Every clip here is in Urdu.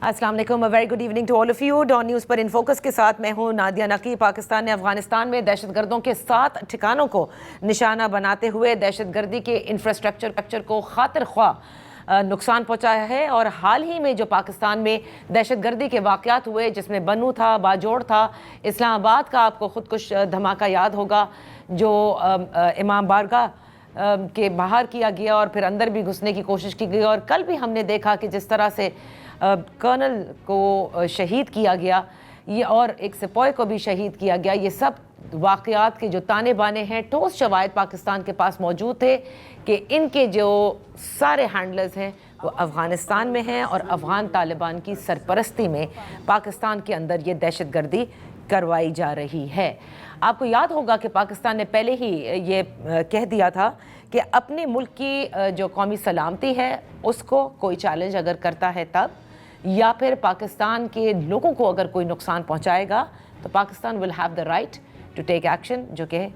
السلام علیکم، very good evening to all of you. Dawn News پر ان فوکس کے ساتھ میں ہوں نادیہ نقی. پاکستان نے افغانستان میں دہشت گردوں کے 7 ٹھکانوں کو نشانہ بناتے ہوئے دہشت گردی کے انفراسٹرکچر کو خاطر خواہ نقصان پہنچایا ہے. اور حال ہی میں جو پاکستان میں دہشت گردی کے واقعات ہوئے، جس میں بنو تھا، باجوڑ تھا، اسلام آباد کا آپ کو خودکش دھماکہ یاد ہوگا جو امام بارگاہ کے باہر کیا گیا اور پھر اندر بھی گھسنے کی کوشش کی گئی. اور کل بھی ہم نے دیکھا کہ جس طرح سے کرنل کو شہید کیا گیا یہ اور ایک سپاہی کو بھی شہید کیا گیا. یہ سب واقعات کے جو تانے بانے ہیں، ٹھوس شواہد پاکستان کے پاس موجود تھے کہ ان کے جو سارے ہینڈلرز ہیں وہ افغانستان میں ہیں اور افغان طالبان کی سرپرستی میں پاکستان کے اندر یہ دہشت گردی کروائی جا رہی ہے. آپ کو یاد ہوگا کہ پاکستان نے پہلے ہی یہ کہہ دیا تھا کہ اپنے ملک کی جو قومی سلامتی ہے اس کو کوئی چیلنج اگر کرتا ہے تب، یا پھر پاکستان کے لوگوں کو اگر کوئی نقصان پہنچائے گا تو Pakistan will have the right to take action, جو کہ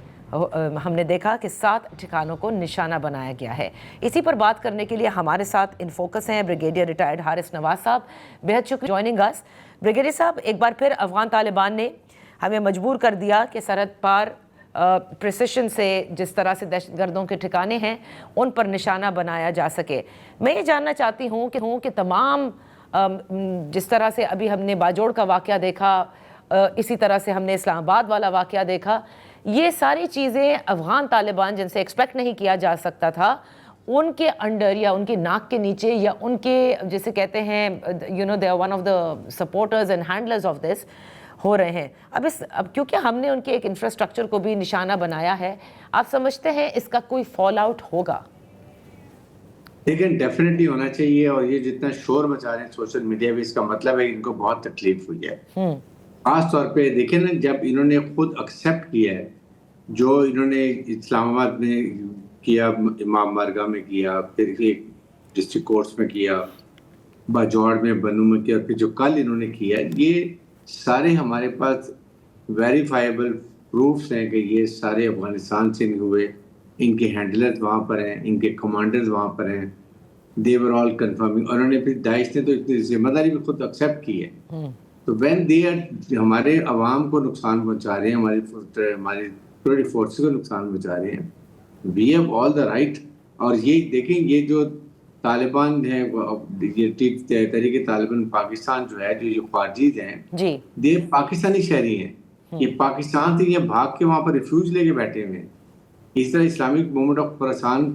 ہم نے دیکھا کہ 7 ٹھکانوں کو نشانہ بنایا گیا ہے. اسی پر بات کرنے کے لیے ہمارے ساتھ ان فوکس ہیں بریگیڈیئر ریٹائرڈ حارث نواز صاحب. بہت شکریہ جوائننگ اس. بریگیڈیئر صاحب، ایک بار پھر افغان طالبان نے ہمیں مجبور کر دیا کہ سرحد پار پریسیشن سے جس طرح سے دہشت گردوں کے ٹھکانے ہیں ان پر نشانہ بنایا جا سکے. میں یہ جاننا چاہتی ہوں کہ تمام جس طرح سے ابھی ہم نے باجوڑ کا واقعہ دیکھا، اسی طرح سے ہم نے اسلام آباد والا واقعہ دیکھا، یہ ساری چیزیں افغان طالبان جن سے ایکسپیکٹ نہیں کیا جا سکتا تھا، ان کے انڈر یا ان کے ناک کے نیچے یا ان کے جسے کہتے ہیں they are one of the supporters and handlers of this ہو رہے ہیں. اب کیونکہ ہم نے ان کے ایک انفراسٹرکچر کو بھی نشانہ بنایا ہے، آپ سمجھتے ہیں اس کا کوئی فال آؤٹ ہوگا؟ لیکن ڈیفینیٹلی ہونا چاہیے. اور یہ جتنا شور مچا رہے ہیں سوشل میڈیا پہ، اس کا مطلب ہے کہ ان کو بہت تکلیف ہوئی ہے. خاص طور پہ دیکھیں نا، جب انہوں نے خود ایکسیپٹ کیا ہے جو انہوں نے اسلام آباد میں کیا، امام بارگاہ میں کیا، پھر ایک ڈسٹرکٹ کورٹس میں کیا، باجوڑ میں، بنو میں کیا، پھر جو کل انہوں نے کیا، یہ سارے ہمارے پاس ویریفائیبل پروفس ہیں کہ یہ سارے افغانستان سے ہوئے. ان کے ہینڈلرز وہاں پر ہیں، ان کے کمانڈرز وہاں پر ہیں. دے ور آل کنفرمنگ. اور انہوں نے پھر داعش نے تو اتنی ذمہ داری بھی خود ایکسیپٹ کی ہے. تو وین دے ہمارے عوام کو نقصان پہنچا رہے ہیں، ہماری سیکورٹی فورسز کو نقصان پہنچا رہے ہیں، we have all the right. اور یہ دیکھیں، یہ جو طالبان ہے، یہ تحریک طالبان پاکستان جو ہے، جو خارجیز ہیں، یہ پاکستانی شہری ہیں. یہ پاکستان سے یہ بھاگ کے وہاں پر ریفیوج لے کے بیٹھے ہوئے ہیں. اس طرح اسلامک موومنٹ آف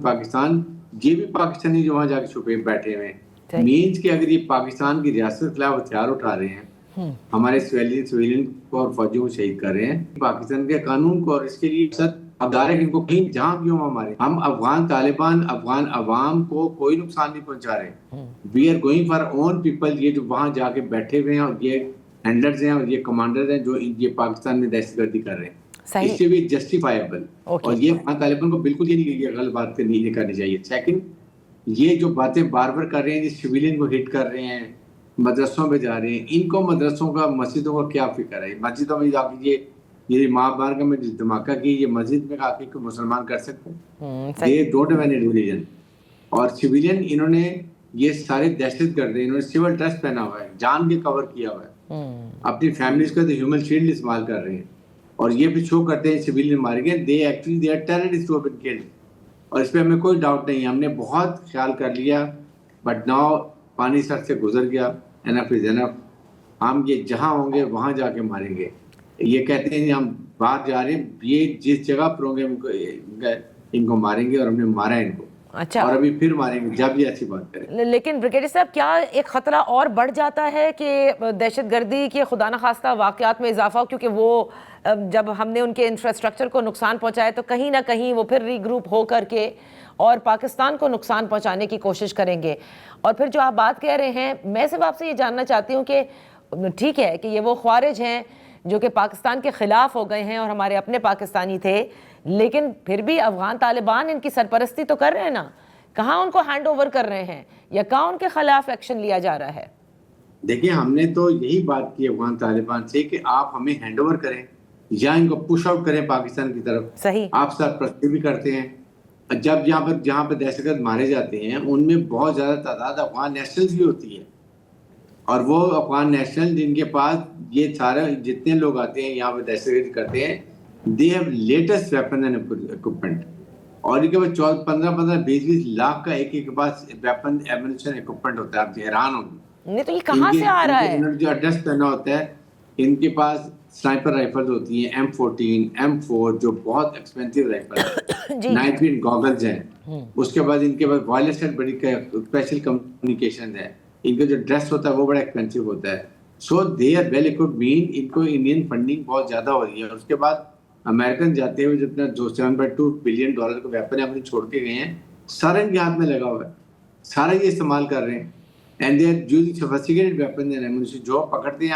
پاکستان، یہ بھی پاکستانی جو وہاں جا کے چھپے بیٹھے ہوئے ہیں. مینس کہ اگر یہ پاکستان کی ریاست کے خلاف ہتھیار اٹھا رہے ہیں، ہمارے سویلین کو اور فوجیوں کو شہید کر رہے ہیں، پاکستان کے قانون کو اور اس کے لیے ابدار ہے کہ ان کو کہیں جہاں بھی ہوں ہمارے، ہم افغان طالبان افغان عوام کو کوئی نقصان نہیں پہنچا رہے. We are going for own people. یہ جو وہاں جا کے بیٹھے ہوئے ہیں اور یہ ہینڈلرز ہیں اور یہ کمانڈرز ہیں جو یہ پاکستان میں دہشت گردی کر رہے ہیں، اس سے بھی جسٹیفائیبل. اور یہ افغان طالبان کو بالکل یہ نہیں کہ غلط بات نہیں کرنی چاہیے. سیکنڈ، یہ جو باتیں بار بار کر رہے ہیں، یہ سویلین کو ہٹ کر رہے ہیں، مدرسوں پہ جا رہے ہیں. ان کو مدرسوں کا، مسجدوں کا کیا فکر ہے؟ مسجدوں میں جا کے یہ ماں بارگاہ میں دھماکہ کی، یہ مسجد میں آ کے کوئی مسلمان کر سکتے ہیں؟ They don't have any religion. اور سویلین انہوں نے یہ سارے دہشت گرد ہیں، انہوں نے سول ڈریس پہنا ہوا ہے، جان کے کور کیا ہوا ہے، اپنی فیملیز کا تو ہیومن شیلڈ استعمال کر رہے ہیں. اور یہ بھی شو کرتے ہیں سویلین مارے گئے، they actually they are terrorist who been killed. اور اس پہ ہمیں کوئی ڈاؤٹ نہیں ہے، ہم نے بہت خیال کر لیا، بٹ ناؤ پانی سر سے گزر گیا. انف از انف. ہم یہ جہاں ہوں گے وہاں جا کے ماریں گے. یہ کہتے ہیں ہم باہر جا رہے ہیں، یہ جس جگہ پر ہوں گے ان کو ماریں گے، اور ہم نے مارا ہے ان کو. اچھا، اور ابھی پھر ماریں گے جب یہ ایسی بات کریں. لیکن بریگیڈیئر صاحب، کیا ایک خطرہ اور بڑھ جاتا ہے کہ دہشت گردی کے خدا نخواستہ واقعات میں اضافہ ہو؟ کیونکہ وہ جب ہم نے ان کے انفراسٹرکچر کو نقصان پہنچایا تو کہیں نہ کہیں وہ پھر ری گروپ ہو کر کے اور پاکستان کو نقصان پہنچانے کی کوشش کریں گے. اور پھر جو آپ بات کہہ رہے ہیں، میں صرف آپ سے یہ جاننا چاہتی ہوں کہ ٹھیک ہے کہ یہ وہ خوارج ہیں جو کہ پاکستان کے خلاف ہو گئے ہیں اور ہمارے اپنے پاکستانی تھے، لیکن پھر بھی افغان طالبان ان کی سرپرستی تو کر رہے ہیں نا. کہاں ان کو ہینڈ اوور کر رہے ہیں یا کہاں ان کے خلاف ایکشن لیا جا رہا ہے؟ دیکھیں، ہم نے تو یہی بات کی افغان طالبان سے کہ آپ ہمیں ہینڈ اوور کریں یا ان کو پش آؤٹ کریں پاکستان کی طرف. صحیح. آپ سرپرستی بھی کرتے ہیں. جب جہاں پر دہشت گرد مارے جاتے ہیں ان میں بہت زیادہ تعداد افغان نیشنلز بھی ہوتی ہے. اور وہ افغان نیشنل جن کے پاس یہ سارے جتنے لوگ آتے ہیں یہاں پہ دہشت گردی کرتے ہیں, they have latest weapon and equipment, اور ان کے پاس 15-20 لاکھ کا ایک کے پاس ویپن ایمونیشن اکوپمنٹ ہوتا ہے. آپ حیران ہوں گے نہیں تو یہ کہاں سے آ رہا ہے؟ جو ایڈریس کرنا ہوتا ہے, ان کے پاس سنائپر رائفل ہوتی ہیں M14 M4 جو بہت ایکسپینسو رائفل ہے, نائٹ ویژن گاگلز ہیں, اس کے بعد ان کے پاس وائرلیس سیٹ بڑی اسپیشل کمیونیکیشن ہے, ان کا جو ڈریس ہوتا ہے وہ بڑا ایکسپینسو ہوتا ہے. سو دے آر ویل اکوپڈ, مین ان کو انڈین فنڈنگ بہت زیادہ ہو رہی ہے. اور اس کے بعد امریکن جاتے ہوئے جتنا جو $7.2 بلین کا ویپن اپنے چھوڑ کے گئے ہیں, سارا ان کے ہاتھ میں لگا ہوا ہے, سارا یہ استعمال کر رہے ہیں. And they are using sophisticated weapon and ammunition. جو پکڑتے ہیں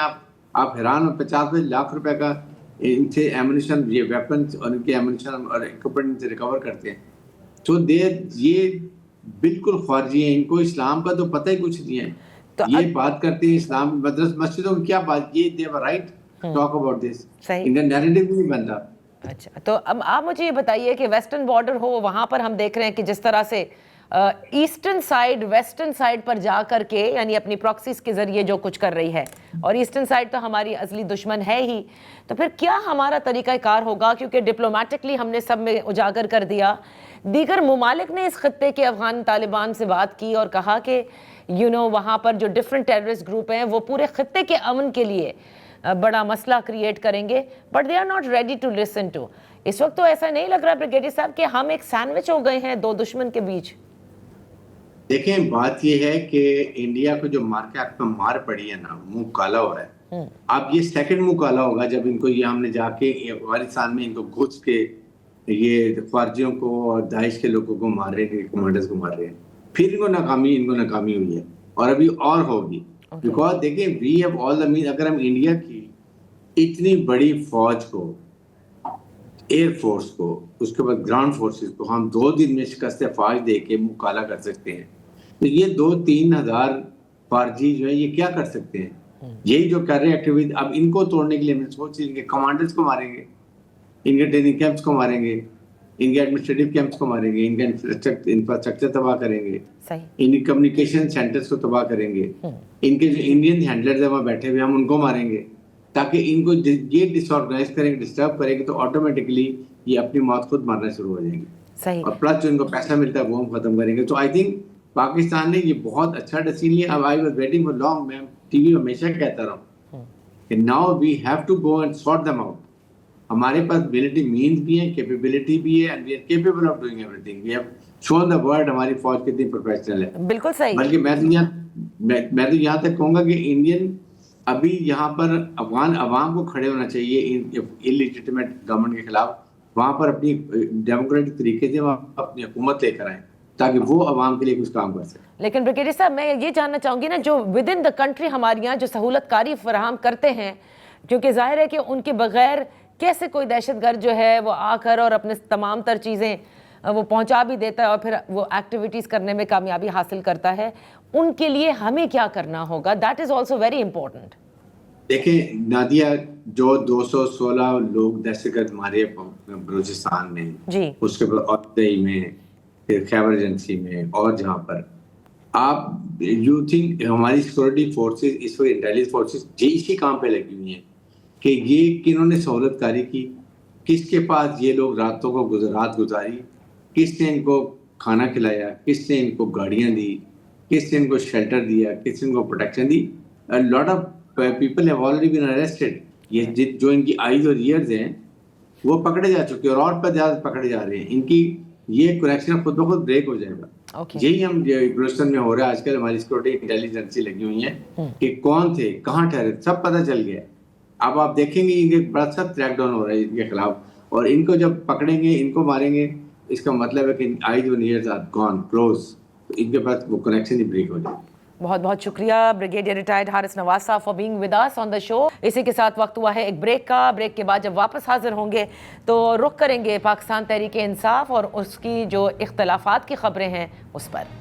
آپ حیران ہو, 50 لاکھ روپے کا ان سے ایمونیشن, یہ ویپنس اور ان کے ایمونیشن اور اکوپمنٹ سے ریکور کرتے ہیں. تو یہ بالکل خارجی ہیں, ان کو اسلام کا تو پتہ ہی کچھ نہیں ہے. یہ بات کرتے ہیں اسلام مسجدوں کی کیا بات, یہ دے were right talk about this, ان کا نیریٹو نہیں بنتا. اچھا تو اب آپ مجھے یہ بتائیے کہ ویسٹرن بارڈر ہو, وہاں پر ہم دیکھ رہے ہیں کہ جس طرح سے ایسٹرن سائیڈ ویسٹرن سائیڈ پر جا کر کے یعنی اپنی پراکسیز کے ذریعے جو کچھ کر رہی ہے, اور ایسٹرن سائیڈ تو ہماری اصلی دشمن ہے ہی, تو پھر کیا ہمارا طریقہ کار ہوگا؟ کیونکہ ڈپلومیٹکلی ہم نے سب میں اجاگر کر دیا, دیگر ممالک نے اس خطے کے افغان طالبان سے بات کی اور کہا کہ وہاں پر جو ڈفرینٹ ٹیررسٹ گروپ ہیں وہ پورے خطے کے امن کے لیے بڑا مسئلہ کریٹ کریں گے, but they are not ready to listen to. اس وقت تو ایسا نہیں لگ رہا بریگیڈیئر صاحب کہ ہم ایک سینڈوچ ہو گئے ہیں دو دشمن کے بیچ؟ دیکھیں بات یہ ہے کہ انڈیا کو جو مارکیٹ میں مار پڑی ہے نا, منہ کالا ہو رہا ہے. اب یہ سیکنڈ منہ کالا ہوگا جب ان کو یہ ہم نے جا کے افغانستان میں ان کو گھس کے یہ خارجیوں کو اور داعش کے لوگوں کو مار رہے ہیں, کمانڈرز کو مار رہے ہیں. پھر ان کو ناکامی ہوئی ہے, اور ابھی اور ہوگی. بیکاز دیکھیں وی ہیو آل دا مین, اگر ہم انڈیا کی اتنی بڑی فوج کو, ایئر فورس کو, اس کے بعد گراؤنڈ فورسز کو ہم 2 دن میں شکست فوج دے کے منہ کالا کر سکتے ہیں, تو یہ 2-3 ہزار فارجی جو ہے یہ کیا کر سکتے ہیں؟ یہی جو کر رہے ہیں ایکٹیویٹی. اب ان کو توڑنے کے لیے ہم سوچ رہے ہیں کہ کمانڈرز کو ماریں گے, ان کے ٹریننگ کیمپس کو ماریں گے, ان کے ایڈمنسٹریٹو کیمپس کو ماریں گے, ان کا انفراسٹرکچر تباہ کریں گے, ان کی کمیونیکیشن سینٹرز کو تباہ کریں گے, ان کے جو انڈین ہینڈلرز ہیں وہاں بیٹھے ہوئے ہم ان کو ماریں گے, تاکہ ان کو یہ ڈس آرگنائز کریں گے, ڈسٹرب کریں گے, تو آٹومیٹکلی یہ اپنی موت خود مارنا شروع ہو جائیں گے. اور پلس جو ان کو پیسہ ملتا ہے وہ ہم ختم کریں گے. تو آئی تھنک پاکستان نے یہ بہت اچھا ڈیسیژن لیا. اب I was waiting for long, میں ٹی وی ہمیشہ کہتا رہا ہوں کہ now we have to go and sort them out. ہمارے پاس ملٹری مینز بھی ہیں, کیپیبلٹی بھی ہے, and we are capable of doing everything. We have shown the world ہماری فوج کتنی پروفیشنل ہے. بالکل صحیح. بلکہ میں تو یہاں تک کہوں گا کہ انڈین ابھی یہاں پر افغان عوام کو کھڑے ہونا چاہیے انلیجیٹمیٹ گورنمنٹ کے خلاف. وہاں پر اپنی ڈیموکریٹک طریقے سے وہاں اپنی حکومت لے کر آئیں تاکہ وہ عوام کے لیے کچھ کام کر سکیں. لیکن بریگیڈیئر صاحب میں یہ جاننا چاہوں گی نا, جو ود ان دا کنٹری ہمارے یہاں جو سہولت کاری فراہم کرتے ہیں, کیونکہ ظاہر ہے کہ ان کے بغیر کیسے کوئی دہشت گرد جو ہے وہ آ کر اور اپنے تمام تر چیزیں وہ پہنچا بھی دیتا ہے اور پھر وہ ایکٹیویٹیز کرنے میں کامیابی حاصل کرتا ہے. ان کے لیے ہمیں کیا کرنا ہوگا؟ That is also very important. دیکھیں نادیہ, جو 216 لوگ دہشت گرد مارے بلوچستان میں, اس کے بعد اودئی میں, پھر خیبر ایجنسی میں, اور جہاں پر آپ یو تھنک ہماری سیکورٹی فورسز اس وقت انٹیلیجنس فورسز اسی کام پہ لگی ہوئی ہیں کہ یہ کنہوں نے سہولت کاری کی, کس کے پاس یہ لوگ راتوں کو رات گزاری, کس نے ان کو کھانا کھلایا, کس نے ان کو گاڑیاں دی, کس نے ان کو شیلٹر دیا, کس نے ان کو protection the. Lot of people have already been arrested. یہ جو ان کی آئیز اور ایئرز ہیں وہ پکڑے جا چکے اور پر زیادہ پکڑے جا رہے ہیں. ان کی یہ کنیکشن خود بخود بریک ہو جائے گا. یہی ہم بلوچستان میں ہو رہا ہے آج کل. ہماری سیکورٹی انٹیلیجنسی لگی ہوئی ہیں کہ کون تھے, کہاں ٹھہرے, سب پتہ چل گیا. اب آپ دیکھیں گے ان کے بڑا سخت کریک ڈاؤن ہو رہا ہے ان کے خلاف, اور ان کو جب پکڑیں گے, ان کو ماریں گے, اس کا مطلب ہے کہ آئیز اور ایئرز آر گون کلوز. تو ان کے پاس وہ کنیکشن ہی بریک ہو جائے. بہت بہت شکریہ بریگیڈیئر ریٹائرڈ حارث نواز صاحب فار بینگ ود اس آن دا شو. اسی کے ساتھ وقت ہوا ہے ایک بریک کا. بریک کے بعد جب واپس حاضر ہوں گے تو رخ کریں گے پاکستان تحریک انصاف اور اس کی جو اختلافات کی خبریں ہیں اس پر.